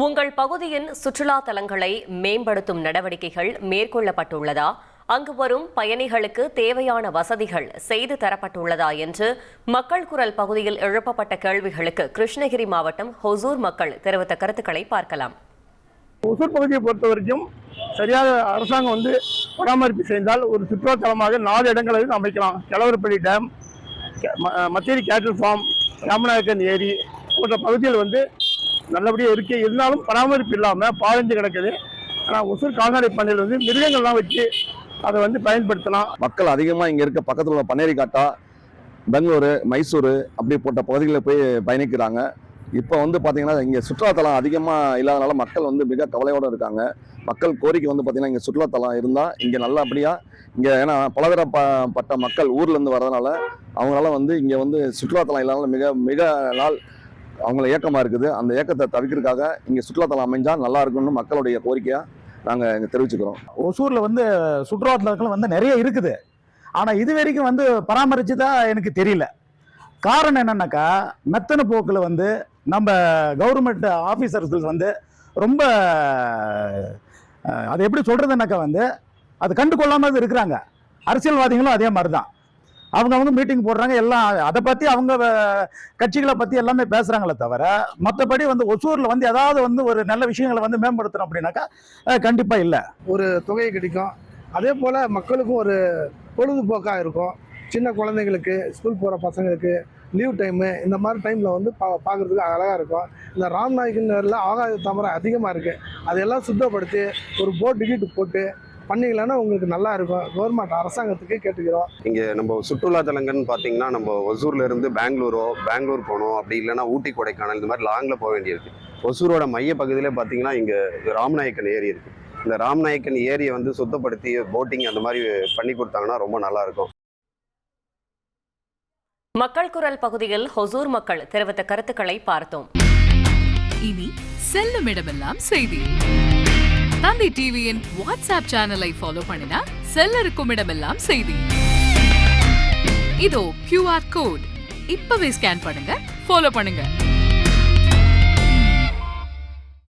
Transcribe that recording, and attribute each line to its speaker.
Speaker 1: உங்கள் பகுதியின் சுற்றுலா தலங்களை மேம்படுத்தும் நடவடிக்கைகள் மேற்கொள்ளப்பட்டுள்ளதா? அங்கு வரும் பயணிகளுக்கு தேவையான வசதிகள் செய்து தரப்பட்டுள்ளதா என்று மக்கள் குரல் பகுதியில் எழுப்பப்பட்ட கேள்விகளுக்கு கிருஷ்ணகிரி மாவட்டம் ஹொசூர் மக்கள் தெரிவித்த கருத்துக்களை பார்க்கலாம்.
Speaker 2: ஒசூர் பகுதியை பொறுத்த வரைக்கும் சரியாக அரசாங்கம் பராமரிப்பு செய்தால் ஒரு சுற்றுலா தலமாக 4 இடங்களை அமைக்கலாம். கிழவரப்பள்ளி டேம், மச்சேரி கேட்டில் ஃபார்ம், ராமநாயக்கன் ஏரி போன்ற பகுதிகள் நல்லபடியாக இருக்கு. இருந்தாலும் பராமரிப்பு இல்லாமல் பாழஞ்சு கிடக்குது. ஆனால் ஒசூர் கால்நடை பண்ணையில் மிருகங்கள்லாம் வச்சு அதை பயன்படுத்தலாம்.
Speaker 3: மக்கள் அதிகமாக இங்கே இருக்க பக்கத்தில் உள்ள பன்னேரிகாட்டா, பெங்களூரு, மைசூரு அப்படி போட்ட பகுதிகளில் போய் பயணிக்கிறாங்க. இப்போ பார்த்தீங்கன்னா இங்கே சுற்றுலாத்தலம் அதிகமாக இல்லாதனால மக்கள் மிக கவலையோடு இருக்காங்க. மக்கள் கோரிக்கை பார்த்தீங்கன்னா இங்கே சுற்றுலாத்தலம் இருந்தால் இங்கே நல்லபடியாக இங்கே, ஏன்னா பலதரப்பட்ட மக்கள் ஊர்லேருந்து வர்றதுனால அவங்களால இங்கே சுற்றுலாத்தலம் இல்லாதனால மிக மிக நாள் அவங்கள ஏக்கமாக இருக்குது. அந்த ஏக்கத்தை தவிர்க்கிறதுக்காக இங்கே சுற்றுலாத்தலம் அமைஞ்சால் நல்லா இருக்குன்னு மக்களுடைய கோரிக்கையாக நாங்கள் இங்கே தெரிவிச்சுக்கிறோம்.
Speaker 4: ஒசூரில் சுற்றுலாத்தலங்கள் நிறைய இருக்குது. ஆனால் இது வரைக்கும் பராமரித்து தான் எனக்கு தெரியல. காரணம் என்னன்னாக்கா, மெத்தன போக்கில் நம்ம கவர்மெண்ட் ஆஃபீஸர்ஸ் ரொம்ப அதை எப்படி சொல்கிறதுனாக்கா அது கண்டு கொள்ளாமல் இருக்கிறாங்க. அரசியல்வாதிகளும் அதே மாதிரி தான். அவங்க மீட்டிங் போடுறாங்க, எல்லாம் அதை பற்றி அவங்க கட்சிகளை பற்றி எல்லாமே பேசுகிறாங்களே தவிர மற்றபடி ஒசூரில் ஏதாவது ஒரு நல்ல விஷயங்களை மேம்படுத்தணும் அப்படின்னாக்கா கண்டிப்பாக இல்லை.
Speaker 2: ஒரு தொகை கிடைக்கும். அதே போல் மக்களுக்கும் ஒரு பொழுதுபோக்காக இருக்கும். சின்ன குழந்தைங்களுக்கு, ஸ்கூல் போகிற பசங்களுக்கு லீவ் டைமு இந்த மாதிரி டைமில் பார்க்குறதுக்கு அழகாக இருக்கும். இந்த ராம்நாயக்கனில் ஆகாய தாமரை அதிகமாக இருக்குது. அதையெல்லாம் சுத்தப்படுத்தி ஒரு போட் டிக்கெட் போட்டு பண்ணிக்கலான்னா உங்களுக்கு நல்லா இருக்கும். கவர்மெண்ட் அரசாங்கத்துக்கு கேட்டுக்கிறோம்.
Speaker 5: இங்கே நம்ம சுற்றுலா தலங்கள்னு பார்த்தீங்கன்னா, நம்ம ஒசூர்லேருந்து பெங்களூர் போகணும், அப்படி இல்லைன்னா ஊட்டி, கொடைக்கானல் இந்த மாதிரி லாங்கில் போக வேண்டியிருக்கு. ஒசூரோட மைய பகுதியிலே பார்த்தீங்கன்னா இங்கே ராமநாயக்கன் ஏரி இருக்குது. இந்த ராமநாயக்கன் ஏரியை சுத்தப்படுத்தி போட்டிங் அந்த மாதிரி பண்ணி கொடுத்தாங்கன்னா ரொம்ப நல்லாயிருக்கும்.
Speaker 1: மக்கள் குரல் பகுதியில் ஹொசூர் மக்கள் தெரிவித்த கருத்துக்களை பார்த்தோம்.
Speaker 6: இனி செல்லும் இடமெல்லாம் செய்தி. தந்தி டிவியின் வாட்ஸ்அப் சேனலை ஃபாலோ பண்ணினா செல்ல இருக்கும் இடமெல்லாம் செய்தி. இதோ QR கோட் இப்பவே ஸ்கேன் பண்ணுங்க, ஃபாலோ பண்ணுங்க.